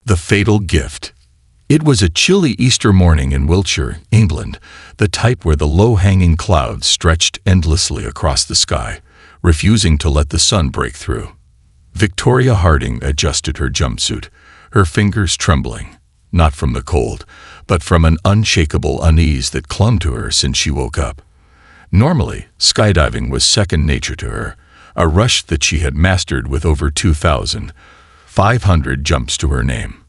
The Fatal Gift. It was a chilly Easter morning in Wiltshire, England, the type where the low-hanging clouds stretched endlessly across the sky, refusing to let the sun break through. Victoria Harding adjusted her jumpsuit, her fingers trembling, not from the cold, but from an unshakable unease that clung to her since she woke up. Normally, skydiving was second nature to her, a rush that she had mastered with over 2,500 jumps to her name.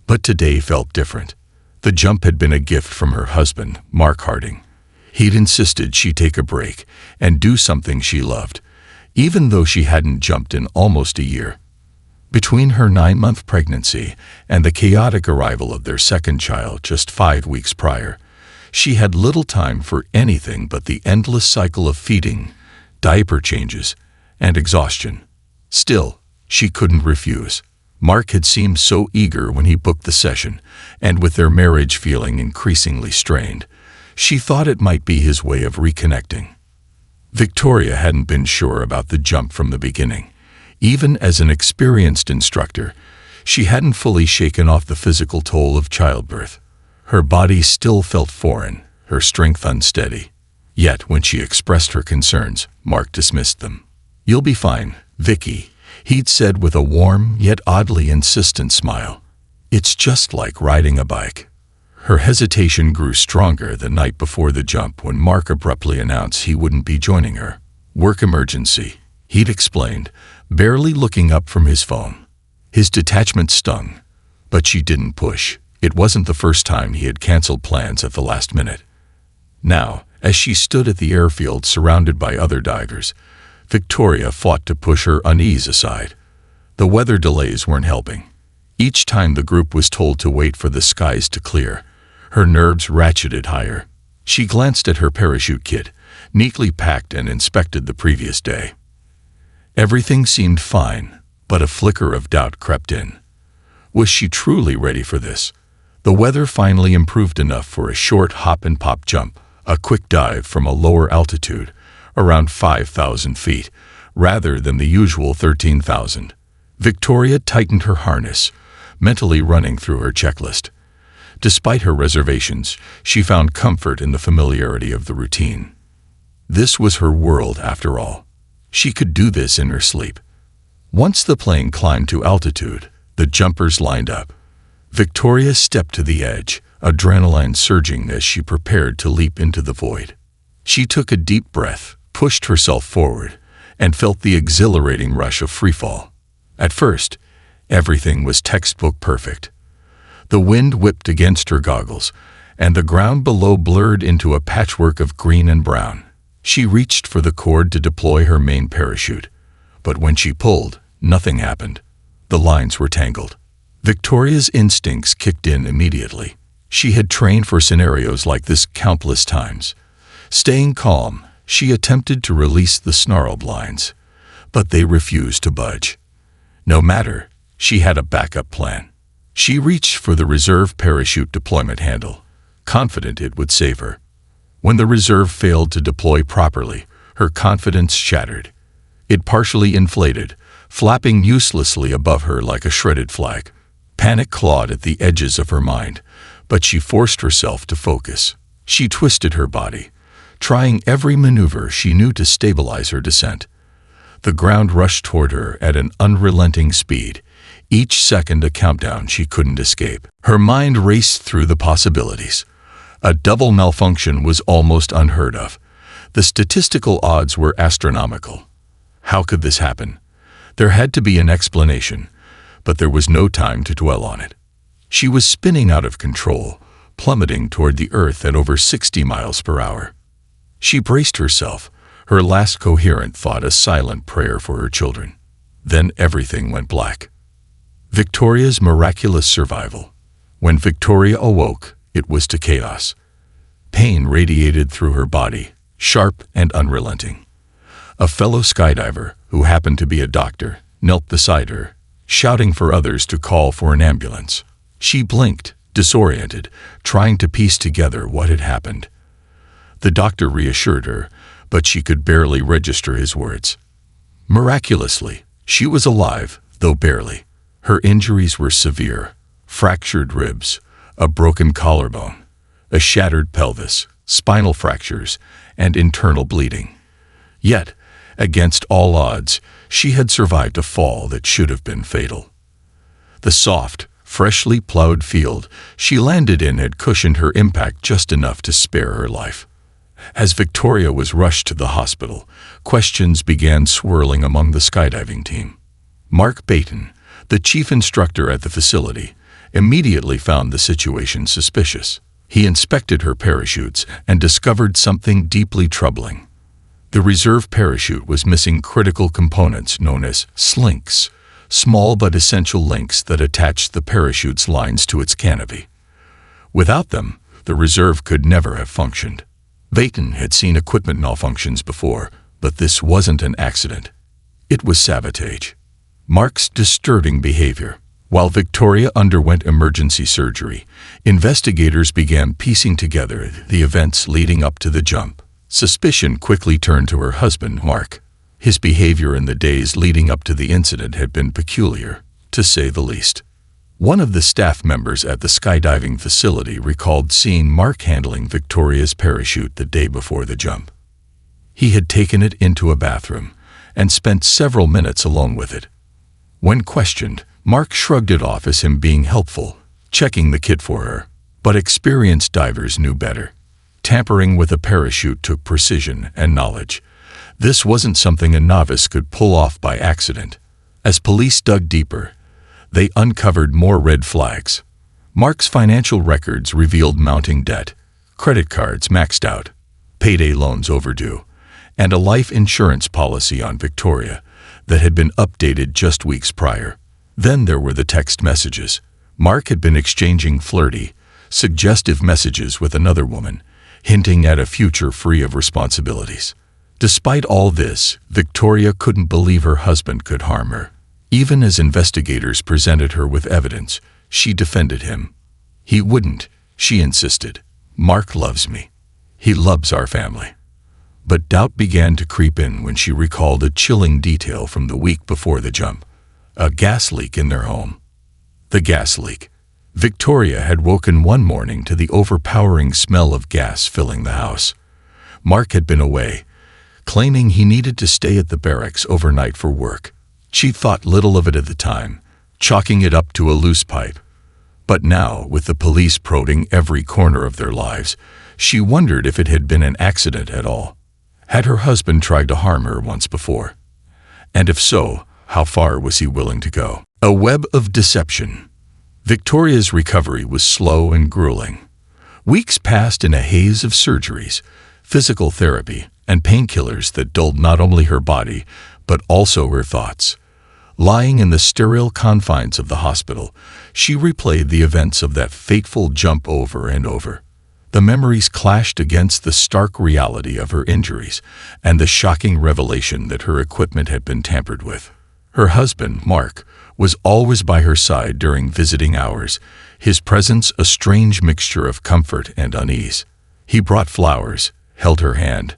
But today felt different. The jump had been a gift from her husband, Mark Harding. He'd insisted she take a break and do something she loved, even though she hadn't jumped in almost a year. Between her 9-month pregnancy and the chaotic arrival of their second child just 5 weeks prior, she had little time for anything but the endless cycle of feeding, diaper changes, and exhaustion. Still, she couldn't refuse. Mark had seemed so eager when he booked the session, and with their marriage feeling increasingly strained, she thought it might be his way of reconnecting. Victoria hadn't been sure about the jump from the beginning. Even as an experienced instructor, she hadn't fully shaken off the physical toll of childbirth. Her body still felt foreign, her strength unsteady. Yet when she expressed her concerns, Mark dismissed them. "You'll be fine, Vicky," he'd said with a warm yet oddly insistent smile. "It's just like riding a bike." Her hesitation grew stronger the night before the jump when Mark abruptly announced he wouldn't be joining her. "Work emergency," he'd explained, barely looking up from his phone. His detachment stung, but she didn't push. It wasn't the first time he had canceled plans at the last minute. Now, as she stood at the airfield surrounded by other divers, Victoria fought to push her unease aside. The weather delays weren't helping. Each time the group was told to wait for the skies to clear, her nerves ratcheted higher. She glanced at her parachute kit, neatly packed and inspected the previous day. Everything seemed fine, but a flicker of doubt crept in. Was she truly ready for this? The weather finally improved enough for a short hop-and-pop jump, a quick dive from a lower altitude, around 5,000 feet, rather than the usual 13,000. Victoria tightened her harness, mentally running through her checklist. Despite her reservations, she found comfort in the familiarity of the routine. This was her world, after all. She could do this in her sleep. Once the plane climbed to altitude, the jumpers lined up. Victoria stepped to the edge, adrenaline surging as she prepared to leap into the void. She took a deep breath, pushed herself forward, and felt the exhilarating rush of freefall. At first, everything was textbook perfect. The wind whipped against her goggles, and the ground below blurred into a patchwork of green and brown. She reached for the cord to deploy her main parachute, but when she pulled, nothing happened. The lines were tangled. Victoria's instincts kicked in immediately. She had trained for scenarios like this countless times. Staying calm, she attempted to release the snarled lines, but they refused to budge. No matter, she had a backup plan. She reached for the reserve parachute deployment handle, confident it would save her. When the reserve failed to deploy properly, her confidence shattered. It partially inflated, flapping uselessly above her like a shredded flag. Panic clawed at the edges of her mind, but she forced herself to focus. She twisted her body, trying every maneuver she knew to stabilize her descent. The ground rushed toward her at an unrelenting speed, each second a countdown she couldn't escape. Her mind raced through the possibilities. A double malfunction was almost unheard of. The statistical odds were astronomical. How could this happen? There had to be an explanation, but there was no time to dwell on it. She was spinning out of control, plummeting toward the earth at over 60 miles per hour. She braced herself, her last coherent thought a silent prayer for her children. Then everything went black. Victoria's miraculous survival. When Victoria awoke, it was to chaos. Pain radiated through her body, sharp and unrelenting. A fellow skydiver, who happened to be a doctor, knelt beside her, shouting for others to call for an ambulance. She blinked, disoriented, trying to piece together what had happened. The doctor reassured her, but she could barely register his words. Miraculously, she was alive, though barely. Her injuries were severe. fractured ribs, a broken collarbone, a shattered pelvis, spinal fractures, and internal bleeding. Yet, against all odds, she had survived a fall that should have been fatal. The soft, freshly plowed field she landed in had cushioned her impact just enough to spare her life. As Victoria was rushed to the hospital, questions began swirling among the skydiving team. Mark Baton, the chief instructor at the facility, immediately found the situation suspicious. He inspected her parachutes and discovered something deeply troubling. The reserve parachute was missing critical components known as slinks, small but essential links that attached the parachute's lines to its canopy. Without them, the reserve could never have functioned. Baton had seen equipment malfunctions before, but this wasn't an accident. It was sabotage. Mark's disturbing behavior. While Victoria underwent emergency surgery, investigators began piecing together the events leading up to the jump. Suspicion quickly turned to her husband, Mark. His behavior in the days leading up to the incident had been peculiar, to say the least. One of the staff members at the skydiving facility recalled seeing Mark handling Victoria's parachute the day before the jump. He had taken it into a bathroom and spent several minutes alone with it. When questioned, Mark shrugged it off as him being helpful, checking the kit for her. But experienced divers knew better. Tampering with a parachute took precision and knowledge. This wasn't something a novice could pull off by accident. As police dug deeper, they uncovered more red flags. Mark's financial records revealed mounting debt, credit cards maxed out, payday loans overdue, and a life insurance policy on Victoria that had been updated just weeks prior. Then there were the text messages. Mark had been exchanging flirty, suggestive messages with another woman, hinting at a future free of responsibilities. Despite all this, Victoria couldn't believe her husband could harm her. Even as investigators presented her with evidence, she defended him. He wouldn't, she insisted. Mark loves me. He loves our family. But doubt began to creep in when she recalled a chilling detail from the week before the jump. A gas leak in their home. The gas leak. Victoria had woken one morning to the overpowering smell of gas filling the house. Mark had been away, claiming he needed to stay at the barracks overnight for work. She thought little of it at the time, chalking it up to a loose pipe. But now, with the police prodding every corner of their lives, she wondered if it had been an accident at all. Had her husband tried to harm her once before? And if so, how far was he willing to go? A web of deception. Victoria's recovery was slow and grueling. Weeks passed in a haze of surgeries, physical therapy, and painkillers that dulled not only her body, but also her thoughts. Lying in the sterile confines of the hospital, she replayed the events of that fateful jump over and over. The memories clashed against the stark reality of her injuries and the shocking revelation that her equipment had been tampered with. Her husband, Mark, was always by her side during visiting hours, his presence a strange mixture of comfort and unease. He brought flowers, held her hand,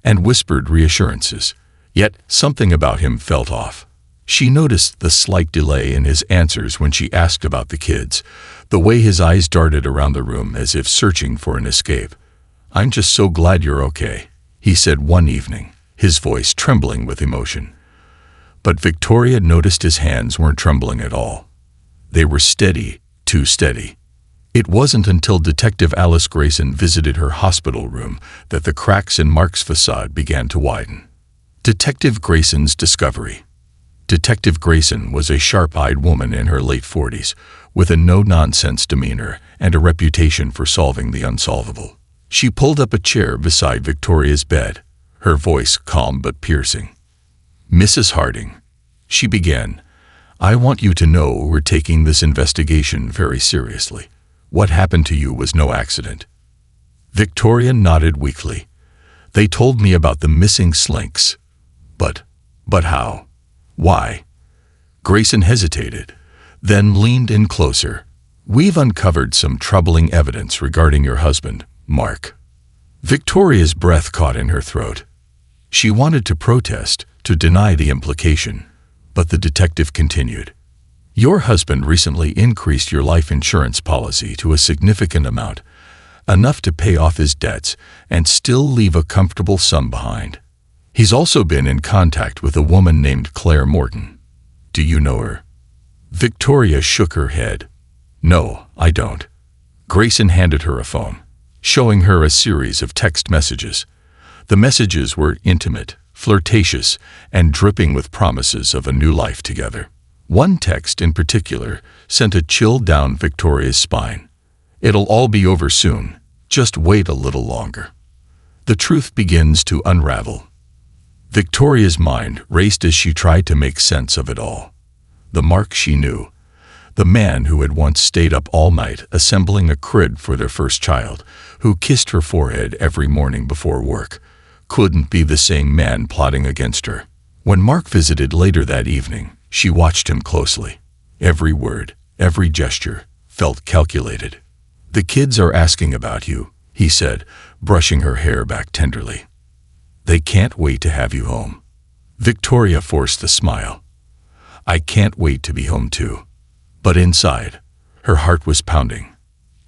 and whispered reassurances. Yet something about him felt off. She noticed the slight delay in his answers when she asked about the kids, the way his eyes darted around the room as if searching for an escape. "I'm just so glad you're okay," he said one evening, his voice trembling with emotion. But Victoria noticed his hands weren't trembling at all. They were steady, too steady. It wasn't until Detective Alice Grayson visited her hospital room that the cracks in Mark's facade began to widen. Detective Grayson's discovery. Detective Grayson was a sharp-eyed woman in her late 40s, with a no-nonsense demeanor and a reputation for solving the unsolvable. She pulled up a chair beside Victoria's bed, her voice calm but piercing. "Mrs. Harding," she began, "I want you to know we're taking this investigation very seriously. What happened to you was no accident." Victoria nodded weakly. "They told me about the missing slinks. But how? Why?" Grayson hesitated, then leaned in closer. "We've uncovered some troubling evidence regarding your husband, Mark." Victoria's breath caught in her throat. She wanted to protest, to deny the implication, but the detective continued. Your husband recently increased your life insurance policy to a significant amount, enough to pay off his debts and still leave a comfortable sum behind. He's also been in contact with a woman named Claire Morton. Do you know her?" Victoria shook her head. "No, I don't." Grayson handed her a phone, showing her a series of text messages. The messages were intimate, flirtatious, and dripping with promises of a new life together. One text in particular sent a chill down Victoria's spine. "It'll all be over soon. Just wait a little longer." The truth begins to unravel. Victoria's mind raced as she tried to make sense of it all. The Mark she knew, the man who had once stayed up all night assembling a crib for their first child, who kissed her forehead every morning before work, couldn't be the same man plotting against her. When Mark visited later that evening, she watched him closely. Every word, every gesture, felt calculated. "The kids are asking about you," he said, brushing her hair back tenderly. "They can't wait to have you home." Victoria forced a smile. "I can't wait to be home too." But inside, her heart was pounding.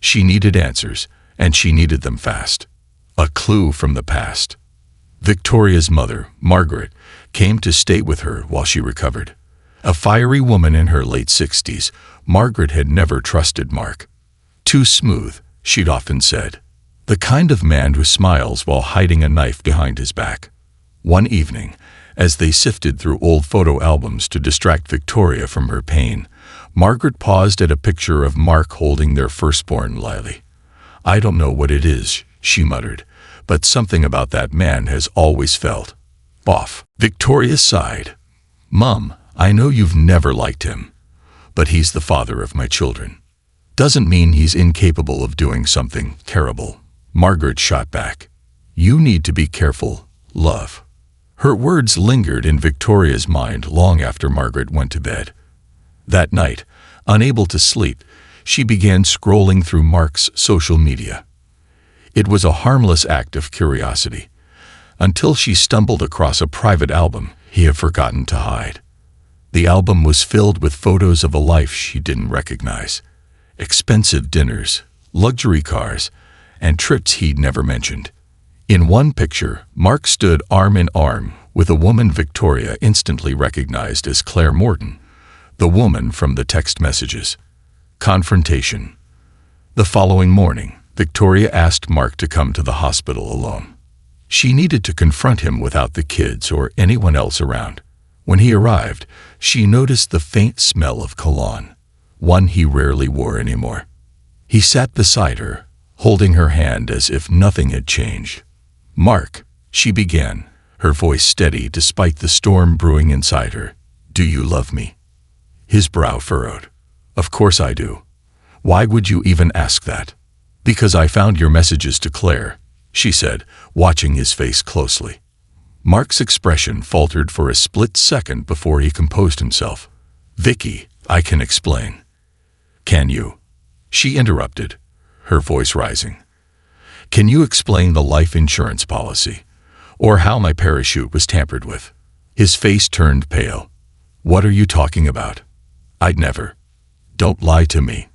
She needed answers, and she needed them fast. A clue from the past. Victoria's mother, Margaret, came to stay with her while she recovered. A fiery woman in her late 60s, Margaret had never trusted Mark. "Too smooth," she'd often said. "The kind of man who smiles while hiding a knife behind his back." One evening, as they sifted through old photo albums to distract Victoria from her pain, Margaret paused at a picture of Mark holding their firstborn, Lily. "I don't know what it is," she muttered, "but something about that man has always felt off." Victoria sighed. "Mum, I know you've never liked him, but he's the father of my children. Doesn't mean he's incapable of doing something terrible." Margaret shot back. "You need to be careful, love." Her words lingered in Victoria's mind long after Margaret went to bed. That night, unable to sleep, she began scrolling through Mark's social media. It was a harmless act of curiosity, until she stumbled across a private album he had forgotten to hide. The album was filled with photos of a life she didn't recognize. Expensive dinners, luxury cars, and trips he'd never mentioned. In one picture, Mark stood arm in arm with a woman Victoria instantly recognized as Claire Morton, the woman from the text messages. Confrontation. The following morning, Victoria asked Mark to come to the hospital alone. She needed to confront him without the kids or anyone else around. When he arrived, she noticed the faint smell of cologne, one he rarely wore anymore. He sat beside her, holding her hand as if nothing had changed. "Mark," she began, her voice steady despite the storm brewing inside her, "do you love me?" His brow furrowed. "Of course I do. Why would you even ask that?" "Because I found your messages to Claire," she said, watching his face closely. Mark's expression faltered for a split second before he composed himself. "Vicky, I can explain." "Can you?" She interrupted, her voice rising. "Can you explain the life insurance policy? Or how my parachute was tampered with?" His face turned pale. "What are you talking about? I'd never." "Don't lie to me,"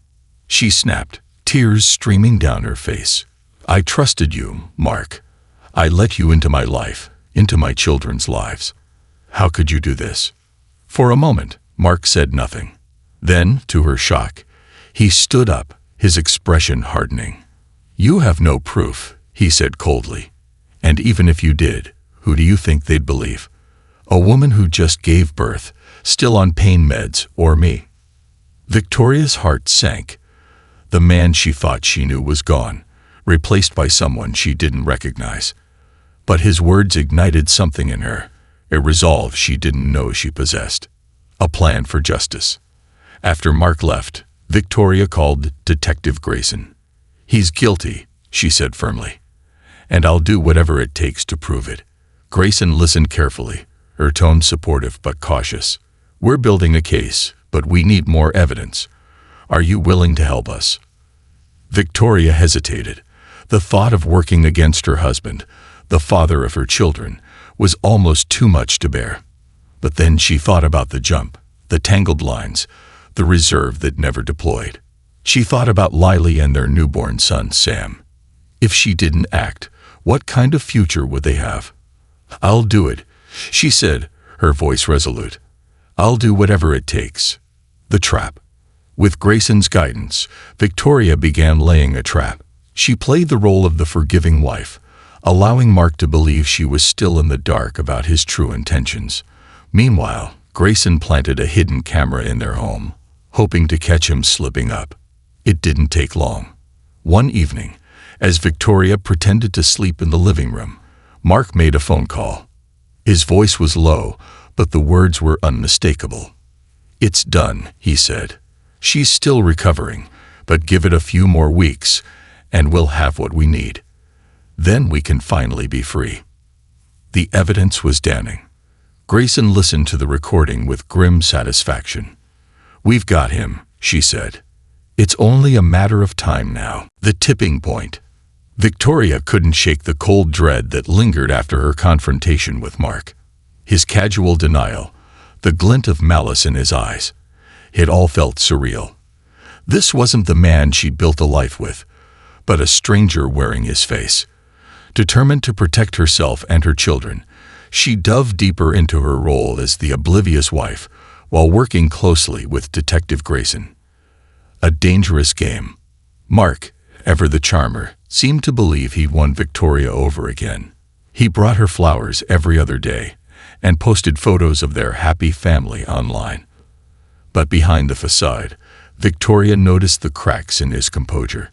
she snapped, tears streaming down her face. "I trusted you, Mark. I let you into my life, into my children's lives. How could you do this?" For a moment, Mark said nothing. Then, to her shock, he stood up, his expression hardening. "You have no proof," he said coldly. "And even if you did, who do you think they'd believe? A woman who just gave birth, still on pain meds, or me?" Victoria's heart sank. The man she thought she knew was gone, replaced by someone she didn't recognize. But his words ignited something in her, a resolve she didn't know she possessed. A plan for justice. After Mark left, Victoria called Detective Grayson. "He's guilty," she said firmly, "and I'll do whatever it takes to prove it." Grayson listened carefully, her tone supportive but cautious. "We're building a case, but we need more evidence. Are you willing to help us?" Victoria hesitated. The thought of working against her husband, the father of her children, was almost too much to bear. But then she thought about the jump, the tangled lines, the reserve that never deployed. She thought about Lily and their newborn son, Sam. If she didn't act, what kind of future would they have? "I'll do it," she said, her voice resolute. "I'll do whatever it takes." The trap. With Grayson's guidance, Victoria began laying a trap. She played the role of the forgiving wife, allowing Mark to believe she was still in the dark about his true intentions. Meanwhile, Grayson planted a hidden camera in their home, hoping to catch him slipping up. It didn't take long. One evening, as Victoria pretended to sleep in the living room, Mark made a phone call. His voice was low, but the words were unmistakable. "It's done," he said. "She's still recovering, but give it a few more weeks, and we'll have what we need. Then we can finally be free." The evidence was damning. Grayson listened to the recording with grim satisfaction. "We've got him," she said. "It's only a matter of time now." The tipping point. Victoria couldn't shake the cold dread that lingered after her confrontation with Mark. His casual denial, the glint of malice in his eyes. It all felt surreal. This wasn't the man she'd built a life with, but a stranger wearing his face. Determined to protect herself and her children, she dove deeper into her role as the oblivious wife while working closely with Detective Grayson. A dangerous game. Mark, ever the charmer, seemed to believe he'd won Victoria over again. He brought her flowers every other day and posted photos of their happy family online. But behind the facade, Victoria noticed the cracks in his composure.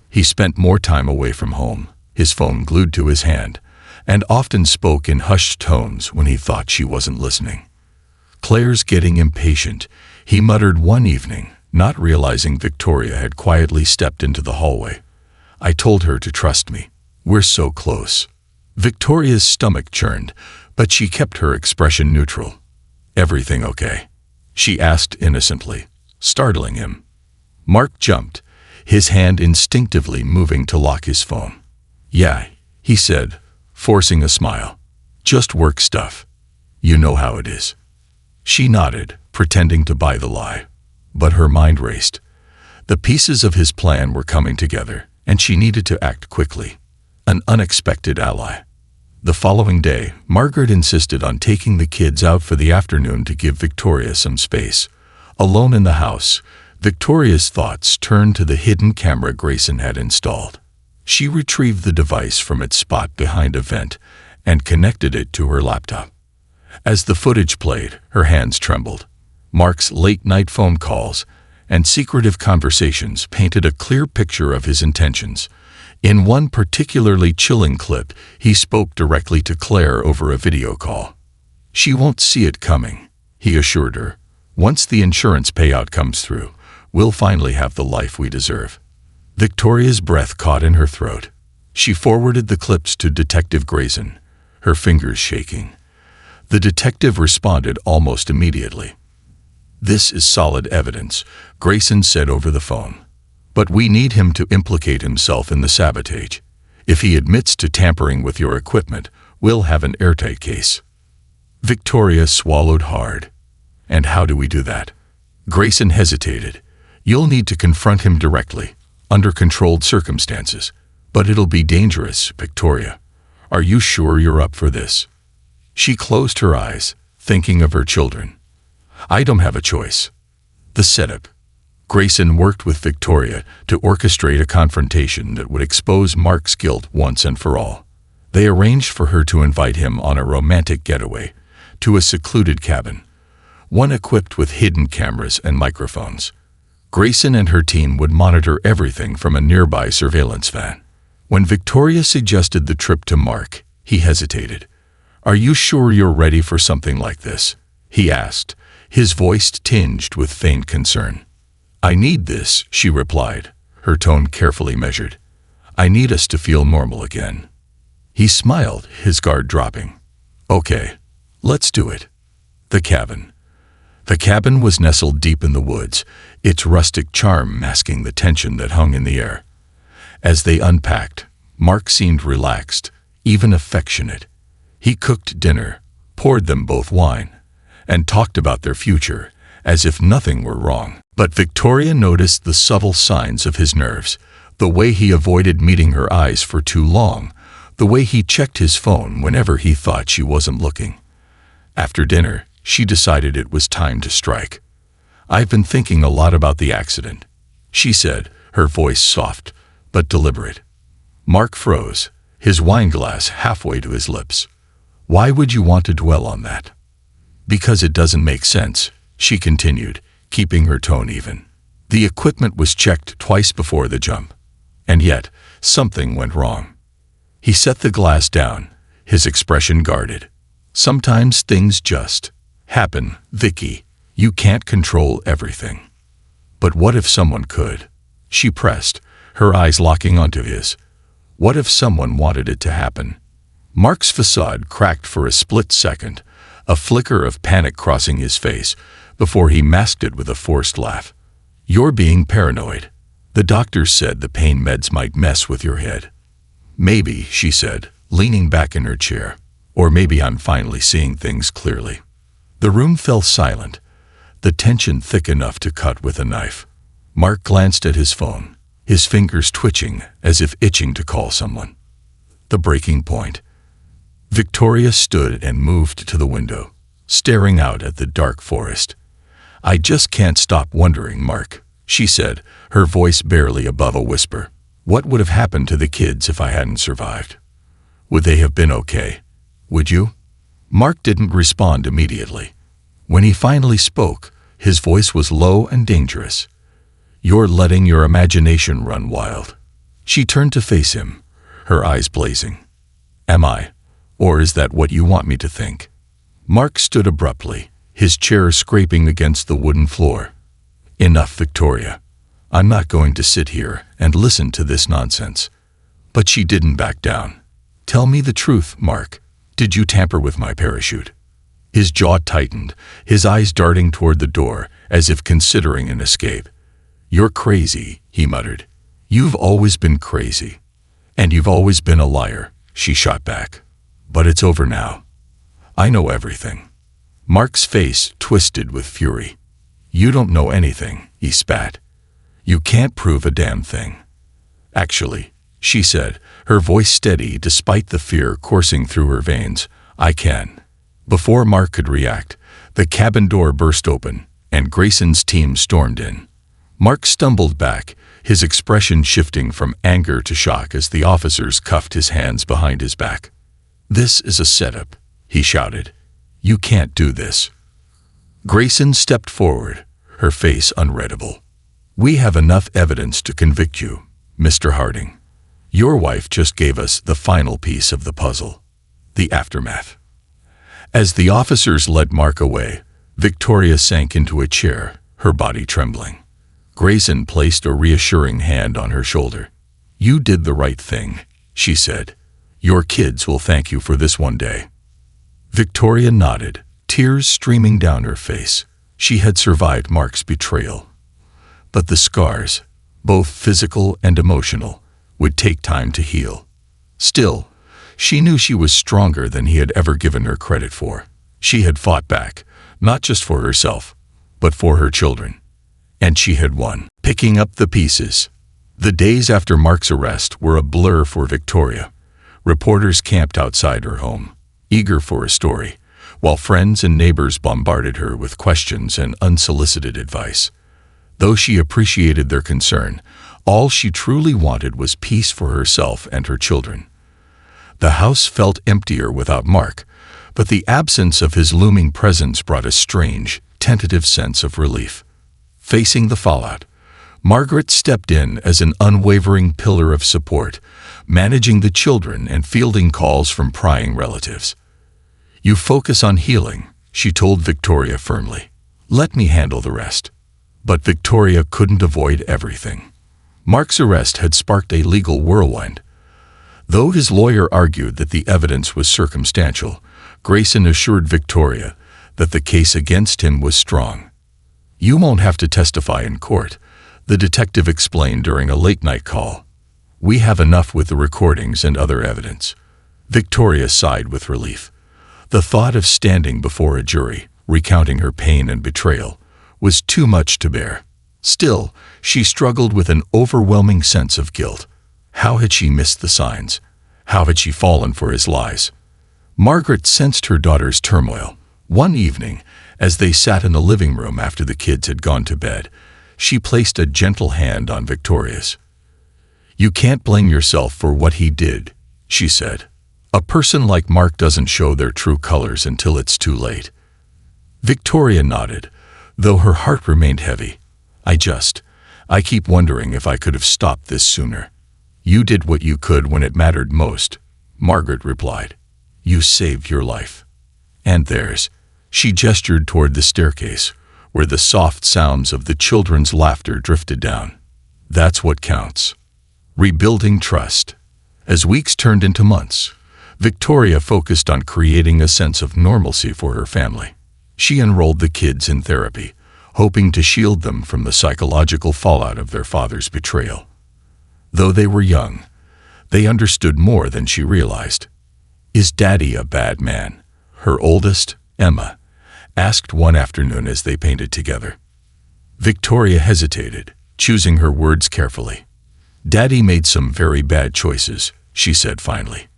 He spent more time away from home, his phone glued to his hand, and often spoke in hushed tones when he thought she wasn't listening. "Claire's getting impatient," he muttered one evening, not realizing Victoria had quietly stepped into the hallway. "I told her to trust me. We're so close." Victoria's stomach churned, but she kept her expression neutral. "Everything okay?" she asked innocently, startling him. Mark jumped, his hand instinctively moving to lock his phone. "Yeah," he said, forcing a smile. "Just work stuff. You know how it is." She nodded, pretending to buy the lie. But her mind raced. The pieces of his plan were coming together, and she needed to act quickly. An unexpected ally. The following day, Margaret insisted on taking the kids out for the afternoon to give Victoria some space. Alone in the house, Victoria's thoughts turned to the hidden camera Grayson had installed. She retrieved the device from its spot behind a vent and connected it to her laptop. As the footage played, her hands trembled. Mark's late-night phone calls and secretive conversations painted a clear picture of his intentions. In one particularly chilling clip, he spoke directly to Claire over a video call. "She won't see it coming," he assured her. "Once the insurance payout comes through, we'll finally have the life we deserve." Victoria's breath caught in her throat. She forwarded the clips to Detective Grayson, her fingers shaking. The detective responded almost immediately. "This is solid evidence," Grayson said over the phone. "But we need him to implicate himself in the sabotage. If he admits to tampering with your equipment, we'll have an airtight case." Victoria swallowed hard. "And how do we do that?" Grayson hesitated. "You'll need to confront him directly, under controlled circumstances. But it'll be dangerous, Victoria. Are you sure you're up for this?" She closed her eyes, thinking of her children. "I don't have a choice." The setup. Grayson worked with Victoria to orchestrate a confrontation that would expose Mark's guilt once and for all. They arranged for her to invite him on a romantic getaway to a secluded cabin, one equipped with hidden cameras and microphones. Grayson and her team would monitor everything from a nearby surveillance van. When Victoria suggested the trip to Mark, he hesitated. "Are you sure you're ready for something like this?" he asked, his voice tinged with faint concern. "I need this," she replied, her tone carefully measured. "I need us to feel normal again." He smiled, his guard dropping. "Okay, let's do it." The cabin. The cabin was nestled deep in the woods, its rustic charm masking the tension that hung in the air. As they unpacked, Mark seemed relaxed, even affectionate. He cooked dinner, poured them both wine, and talked about their future as if nothing were wrong. But Victoria noticed the subtle signs of his nerves, the way he avoided meeting her eyes for too long, the way he checked his phone whenever he thought she wasn't looking. After dinner, she decided it was time to strike. "I've been thinking a lot about the accident," she said, her voice soft but deliberate. Mark froze, his wineglass halfway to his lips. "Why would you want to dwell on that?" "Because it doesn't make sense," she continued, keeping her tone even. "The equipment was checked twice before the jump. And yet, something went wrong." He set the glass down, his expression guarded. "Sometimes things just happen, Vicky. You can't control everything." "But what if someone could?" She pressed, her eyes locking onto his. "What if someone wanted it to happen?" Mark's facade cracked for a split second, a flicker of panic crossing his face, before he masked it with a forced laugh. "You're being paranoid. The doctors said the pain meds might mess with your head." "Maybe," she said, leaning back in her chair. "Or maybe I'm finally seeing things clearly." The room fell silent, the tension thick enough to cut with a knife. Mark glanced at his phone, his fingers twitching as if itching to call someone. The breaking point. Victoria stood and moved to the window, staring out at the dark forest. "I just can't stop wondering, Mark," she said, her voice barely above a whisper. "What would have happened to the kids if I hadn't survived? Would they have been okay? Would you?" Mark didn't respond immediately. When he finally spoke, his voice was low and dangerous. "You're letting your imagination run wild." She turned to face him, her eyes blazing. "Am I? Or is that what you want me to think?" Mark stood abruptly, his chair scraping against the wooden floor. "Enough, Victoria. I'm not going to sit here and listen to this nonsense." But she didn't back down. "Tell me the truth, Mark. Did you tamper with my parachute?" His jaw tightened, his eyes darting toward the door, as if considering an escape. "You're crazy," he muttered. "You've always been crazy. And you've always been a liar," she shot back. "But it's over now. I know everything." Mark's face twisted with fury. "You don't know anything," he spat. "You can't prove a damn thing." "Actually," she said, her voice steady despite the fear coursing through her veins, "I can." Before Mark could react, the cabin door burst open, and Grayson's team stormed in. Mark stumbled back, his expression shifting from anger to shock as the officers cuffed his hands behind his back. "This is a setup," he shouted. "You can't do this." Grayson stepped forward, her face unreadable. "We have enough evidence to convict you, Mr. Harding. Your wife just gave us the final piece of the puzzle, the aftermath." As the officers led Mark away, Victoria sank into a chair, her body trembling. Grayson placed a reassuring hand on her shoulder. "You did the right thing," she said. "Your kids will thank you for this one day." Victoria nodded, tears streaming down her face. She had survived Mark's betrayal. But the scars, both physical and emotional, would take time to heal. Still, she knew she was stronger than he had ever given her credit for. She had fought back, not just for herself, but for her children. And she had won. Picking up the pieces. The days after Mark's arrest were a blur for Victoria. Reporters camped outside her home, eager for a story, while friends and neighbors bombarded her with questions and unsolicited advice. Though she appreciated their concern, all she truly wanted was peace for herself and her children. The house felt emptier without Mark, but the absence of his looming presence brought a strange, tentative sense of relief. Facing the fallout, Margaret stepped in as an unwavering pillar of support, managing the children and fielding calls from prying relatives. "You focus on healing," she told Victoria firmly. "Let me handle the rest." But Victoria couldn't avoid everything. Mark's arrest had sparked a legal whirlwind. Though his lawyer argued that the evidence was circumstantial, Grayson assured Victoria that the case against him was strong. "You won't have to testify in court," the detective explained during a late-night call. "We have enough with the recordings and other evidence." Victoria sighed with relief. The thought of standing before a jury, recounting her pain and betrayal, was too much to bear. Still, she struggled with an overwhelming sense of guilt. How had she missed the signs? How had she fallen for his lies? Margaret sensed her daughter's turmoil. One evening, as they sat in the living room after the kids had gone to bed, she placed a gentle hand on Victoria's. "You can't blame yourself for what he did," she said. "A person like Mark doesn't show their true colors until it's too late." Victoria nodded, though her heart remained heavy. I keep wondering if I could have stopped this sooner." "You did what you could when it mattered most," Margaret replied. "You saved your life. And theirs." She gestured toward the staircase, where the soft sounds of the children's laughter drifted down. "That's what counts." Rebuilding trust. As weeks turned into months, Victoria focused on creating a sense of normalcy for her family. She enrolled the kids in therapy, hoping to shield them from the psychological fallout of their father's betrayal. Though they were young, they understood more than she realized. "Is Daddy a bad man?" her oldest, Emma, asked one afternoon as they painted together. Victoria hesitated, choosing her words carefully. "Daddy made some very bad choices," she said finally.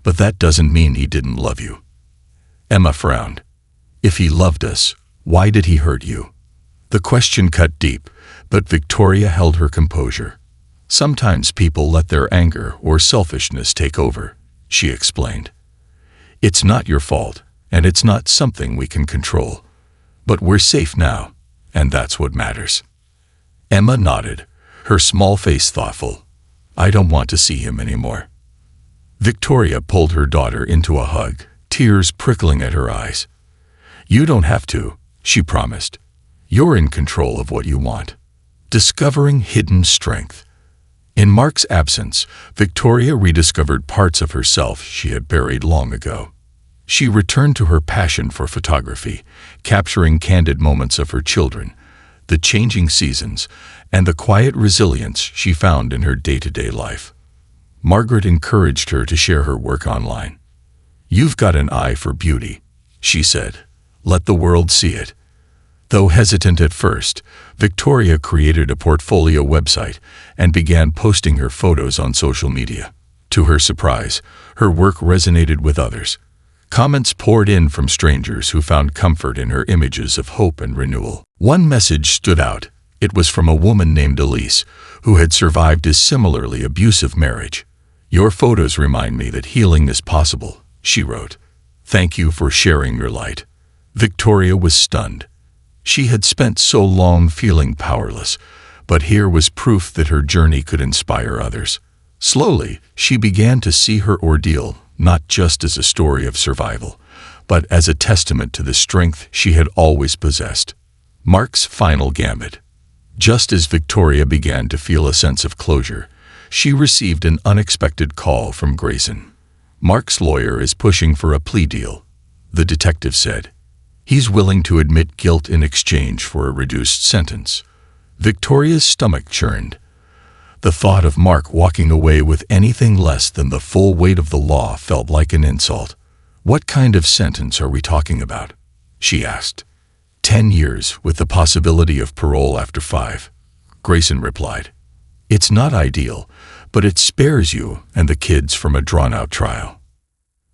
"But that doesn't mean he didn't love you." Emma frowned. "If he loved us, why did he hurt you?" The question cut deep, but Victoria held her composure. "Sometimes people let their anger or selfishness take over," she explained. "It's not your fault, and it's not something we can control. But we're safe now, and that's what matters." Emma nodded, her small face thoughtful. "I don't want to see him anymore." Victoria pulled her daughter into a hug, tears prickling at her eyes. "You don't have to," she promised. "You're in control of what you want." Discovering hidden strength. In Mark's absence, Victoria rediscovered parts of herself she had buried long ago. She returned to her passion for photography, capturing candid moments of her children, the changing seasons, and the quiet resilience she found in her day-to-day life. Margaret encouraged her to share her work online. "You've got an eye for beauty," she said. "Let the world see it." Though hesitant at first, Victoria created a portfolio website and began posting her photos on social media. To her surprise, her work resonated with others. Comments poured in from strangers who found comfort in her images of hope and renewal. One message stood out. It was from a woman named Elise, who had survived a similarly abusive marriage. "Your photos remind me that healing is possible," she wrote. "Thank you for sharing your light." Victoria was stunned. She had spent so long feeling powerless, but here was proof that her journey could inspire others. Slowly, she began to see her ordeal not just as a story of survival, but as a testament to the strength she had always possessed. Mark's final gambit. Just as Victoria began to feel a sense of closure, she received an unexpected call from Grayson. "Mark's lawyer is pushing for a plea deal," the detective said. "He's willing to admit guilt in exchange for a reduced sentence." Victoria's stomach churned. The thought of Mark walking away with anything less than the full weight of the law felt like an insult. "What kind of sentence are we talking about?" she asked. 10 years, with the possibility of parole after 5, Grayson replied. "It's not ideal, but it spares you and the kids from a drawn-out trial."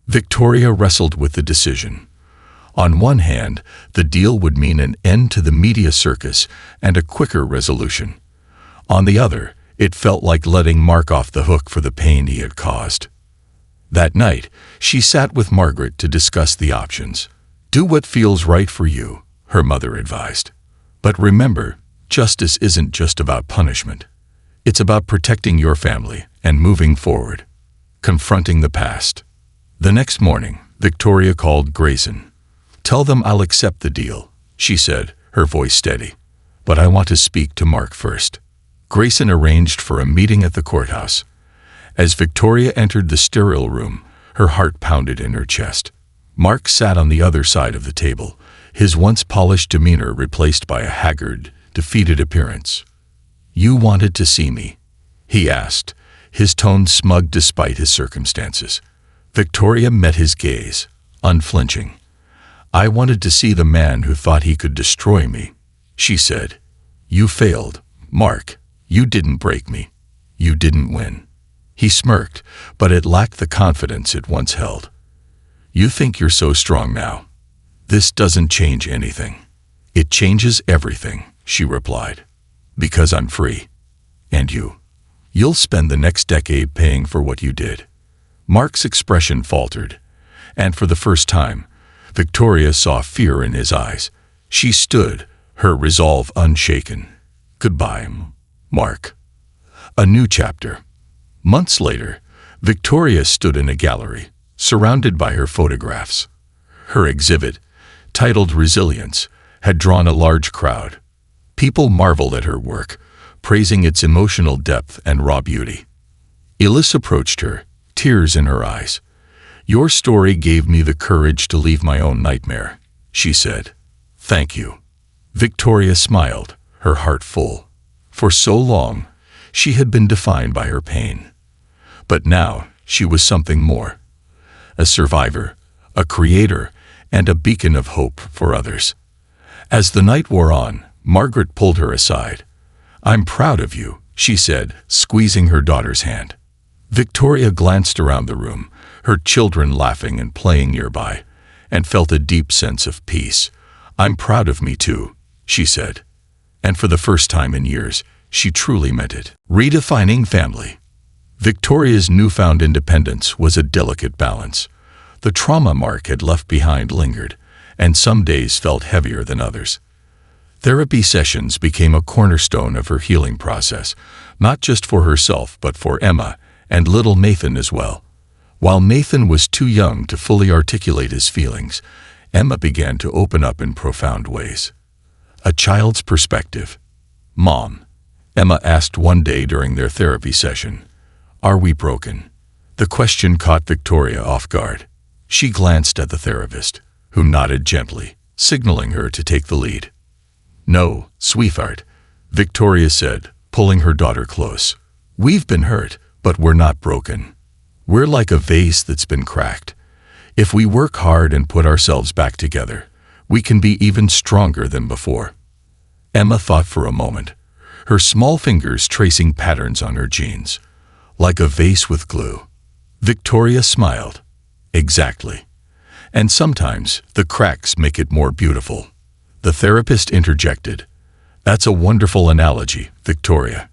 Victoria wrestled with the decision. On one hand, the deal would mean an end to the media circus and a quicker resolution. On the other, it felt like letting Mark off the hook for the pain he had caused. That night, she sat with Margaret to discuss the options. "Do what feels right for you," her mother advised. "But remember, justice isn't just about punishment. It's about protecting your family and moving forward, confronting the past." The next morning, Victoria called Grayson. "Tell them I'll accept the deal," she said, her voice steady. "But I want to speak to Mark first." Grayson arranged for a meeting at the courthouse. As Victoria entered the sterile room, her heart pounded in her chest. Mark sat on the other side of the table, his once polished demeanor replaced by a haggard, defeated appearance. "You wanted to see me?" he asked, his tone smug despite his circumstances. Victoria met his gaze, unflinching. "I wanted to see the man who thought he could destroy me," she said. You failed, Mark. You didn't break me. You didn't win. He smirked, but it lacked the confidence it once held. You think you're so strong now. This doesn't change anything. It changes everything, she replied. Because I'm free. And you. You'll spend the next decade paying for what you did. Mark's expression faltered, and for the first time, Victoria saw fear in his eyes. She stood, her resolve unshaken. Goodbye, Mark. A new chapter. Months later, Victoria stood in a gallery, surrounded by her photographs. Her exhibit, titled Resilience, had drawn a large crowd. People marveled at her work, praising its emotional depth and raw beauty. Ellis approached her, tears in her eyes. Your story gave me the courage to leave my own nightmare, she said. Thank you. Victoria smiled, her heart full. For so long, she had been defined by her pain. But now, she was something more. A survivor, a creator, and a beacon of hope for others. As the night wore on, Margaret pulled her aside. I'm proud of you, she said, squeezing her daughter's hand. Victoria glanced around the room, her children laughing and playing nearby, and felt a deep sense of peace. I'm proud of me too, she said. And for the first time in years, she truly meant it. Redefining family. Victoria's newfound independence was a delicate balance. The trauma Mark had left behind lingered, and some days felt heavier than others. Therapy sessions became a cornerstone of her healing process, not just for herself but for Emma and little Nathan as well. While Nathan was too young to fully articulate his feelings, Emma began to open up in profound ways. A child's perspective. Mom, Emma asked one day during their therapy session, are we broken? The question caught Victoria off guard. She glanced at the therapist, who nodded gently, signaling her to take the lead. No, sweetheart, Victoria said, pulling her daughter close. We've been hurt, but we're not broken. We're like a vase that's been cracked. If we work hard and put ourselves back together, we can be even stronger than before. Emma thought for a moment, her small fingers tracing patterns on her jeans. Like a vase with glue. Victoria smiled. Exactly. And sometimes the cracks make it more beautiful. The therapist interjected. That's a wonderful analogy, Victoria.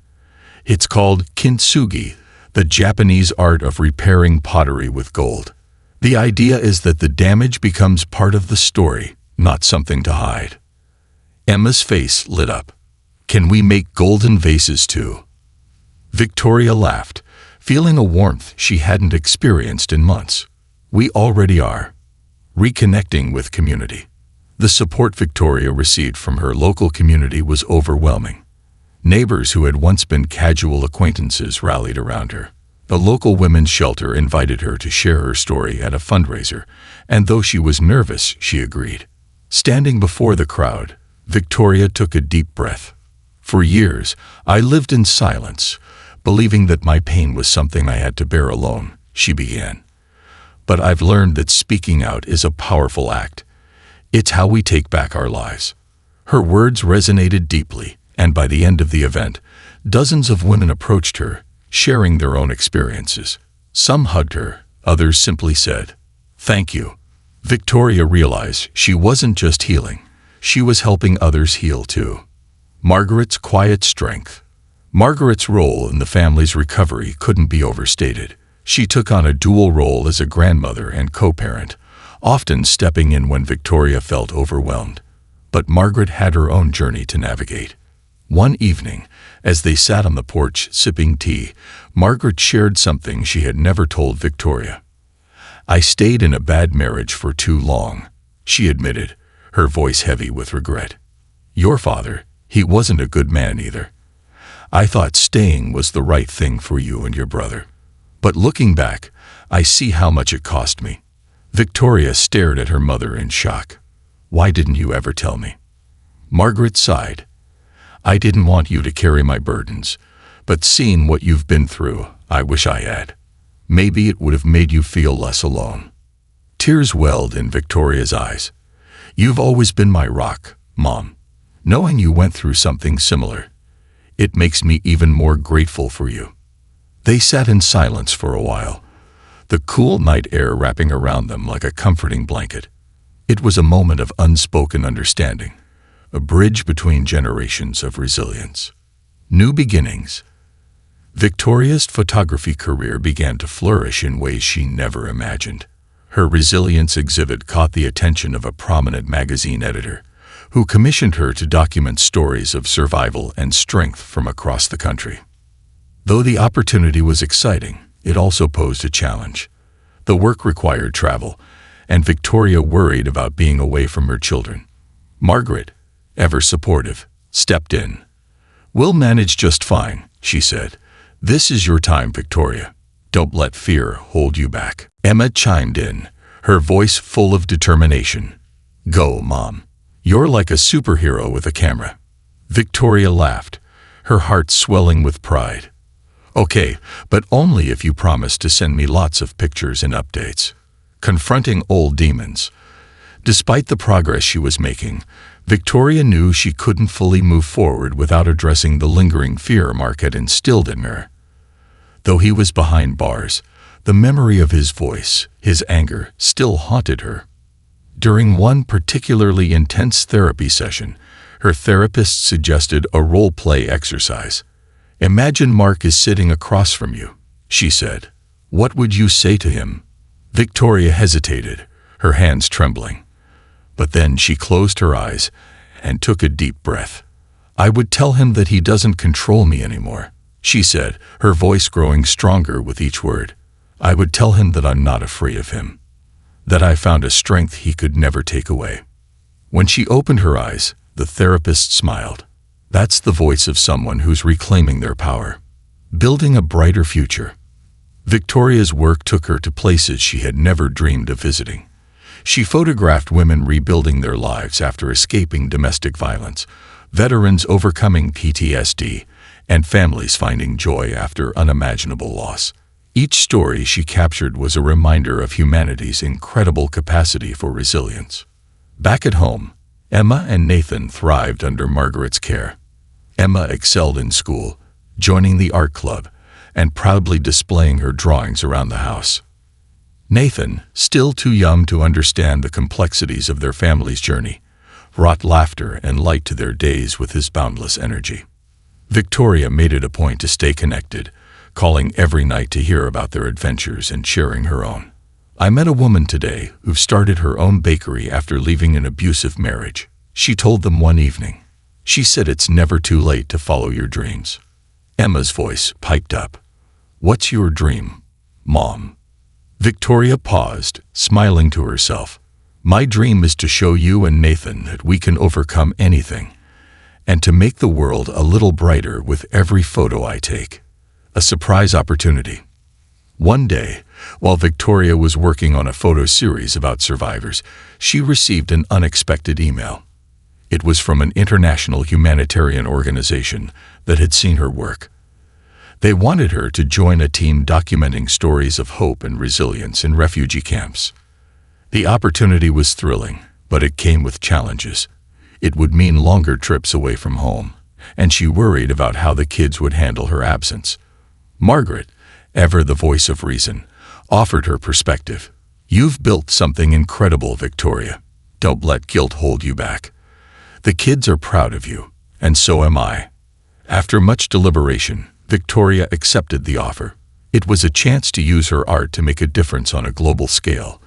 It's called kintsugi, the Japanese art of repairing pottery with gold. The idea is that the damage becomes part of the story, not something to hide. Emma's face lit up. Can we make golden vases too? Victoria laughed, feeling a warmth she hadn't experienced in months. We already are. Reconnecting with community. The support Victoria received from her local community was overwhelming. Neighbors who had once been casual acquaintances rallied around her. The local women's shelter invited her to share her story at a fundraiser, and though she was nervous, she agreed. Standing before the crowd, Victoria took a deep breath. For years, I lived in silence, believing that my pain was something I had to bear alone, she began. But I've learned that speaking out is a powerful act. It's how we take back our lives. Her words resonated deeply, and by the end of the event, dozens of women approached her, sharing their own experiences. Some hugged her, others simply said, "Thank you." Victoria realized she wasn't just healing, she was helping others heal too. Margaret's quiet strength. Margaret's role in the family's recovery couldn't be overstated. She took on a dual role as a grandmother and co-parent, often stepping in when Victoria felt overwhelmed. But Margaret had her own journey to navigate. One evening, as they sat on the porch sipping tea, Margaret shared something she had never told Victoria. I stayed in a bad marriage for too long, she admitted, her voice heavy with regret. Your father, he wasn't a good man either. I thought staying was the right thing for you and your brother. But looking back, I see how much it cost me. Victoria stared at her mother in shock. Why didn't you ever tell me? Margaret sighed. I didn't want you to carry my burdens, but seeing what you've been through, I wish I had. Maybe it would have made you feel less alone. Tears welled in Victoria's eyes. You've always been my rock, Mom. Knowing you went through something similar, it makes me even more grateful for you." They sat in silence for a while, the cool night air wrapping around them like a comforting blanket. It was a moment of unspoken understanding, a bridge between generations of resilience. New beginnings. Victoria's photography career began to flourish in ways she never imagined. Her resilience exhibit caught the attention of a prominent magazine editor, who commissioned her to document stories of survival and strength from across the country. Though the opportunity was exciting, it also posed a challenge. The work required travel, and Victoria worried about being away from her children. Margaret, ever supportive, stepped in. "We'll manage just fine," she said. "This is your time, Victoria. Don't let fear hold you back." Emma chimed in, her voice full of determination. "Go, Mom. You're like a superhero with a camera." Victoria laughed, her heart swelling with pride. "Okay, but only if you promise to send me lots of pictures and updates." Confronting old demons. Despite the progress she was making, Victoria knew she couldn't fully move forward without addressing the lingering fear Mark had instilled in her. Though he was behind bars, the memory of his voice, his anger, still haunted her. During one particularly intense therapy session, her therapist suggested a role-play exercise. "Imagine Mark is sitting across from you," she said. "What would you say to him?" Victoria hesitated, her hands trembling. But then she closed her eyes and took a deep breath. "I would tell him that he doesn't control me anymore," she said, her voice growing stronger with each word. "I would tell him that I'm not afraid of him, that I found a strength he could never take away." When she opened her eyes, the therapist smiled. That's the voice of someone who's reclaiming their power, building a brighter future. Victoria's work took her to places she had never dreamed of visiting. She photographed women rebuilding their lives after escaping domestic violence, veterans overcoming PTSD, and families finding joy after unimaginable loss. Each story she captured was a reminder of humanity's incredible capacity for resilience. Back at home, Emma and Nathan thrived under Margaret's care. Emma excelled in school, joining the art club, and proudly displaying her drawings around the house. Nathan, still too young to understand the complexities of their family's journey, brought laughter and light to their days with his boundless energy. Victoria made it a point to stay connected, calling every night to hear about their adventures and sharing her own. "I met a woman today who started her own bakery after leaving an abusive marriage," she told them one evening. "She said it's never too late to follow your dreams." Emma's voice piped up. "What's your dream, Mom?" Victoria paused, smiling to herself. "My dream is to show you and Nathan that we can overcome anything, and to make the world a little brighter with every photo I take." A surprise opportunity. One day, while Victoria was working on a photo series about survivors, she received an unexpected email. It was from an international humanitarian organization that had seen her work. They wanted her to join a team documenting stories of hope and resilience in refugee camps. The opportunity was thrilling, but it came with challenges. It would mean longer trips away from home, and she worried about how the kids would handle her absence. Margaret, ever the voice of reason, offered her perspective. "You've built something incredible, Victoria. Don't let guilt hold you back. The kids are proud of you, and so am I." After much deliberation, Victoria accepted the offer. It was a chance to use her art to make a difference on a global scale,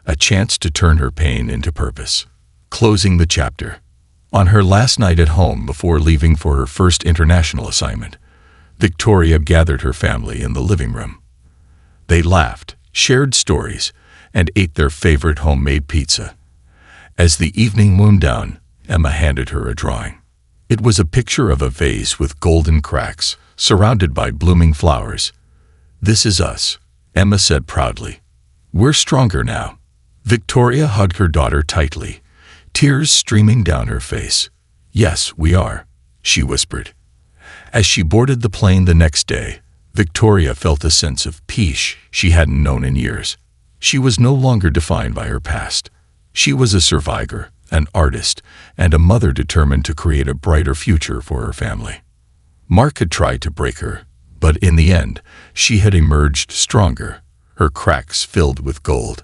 a chance to turn her pain into purpose. Closing the chapter. On her last night at home before leaving for her first international assignment, Victoria gathered her family in the living room. They laughed, shared stories, and ate their favorite homemade pizza. As the evening wound down, Emma handed her a drawing. It was a picture of a vase with golden cracks, surrounded by blooming flowers. "This is us," Emma said proudly. "We're stronger now." Victoria hugged her daughter tightly, tears streaming down her face. "Yes, we are," she whispered. As she boarded the plane the next day, Victoria felt a sense of peace she hadn't known in years. She was no longer defined by her past. She was a survivor, an artist, and a mother determined to create a brighter future for her family. Mark had tried to break her, but in the end, she had emerged stronger, her cracks filled with gold.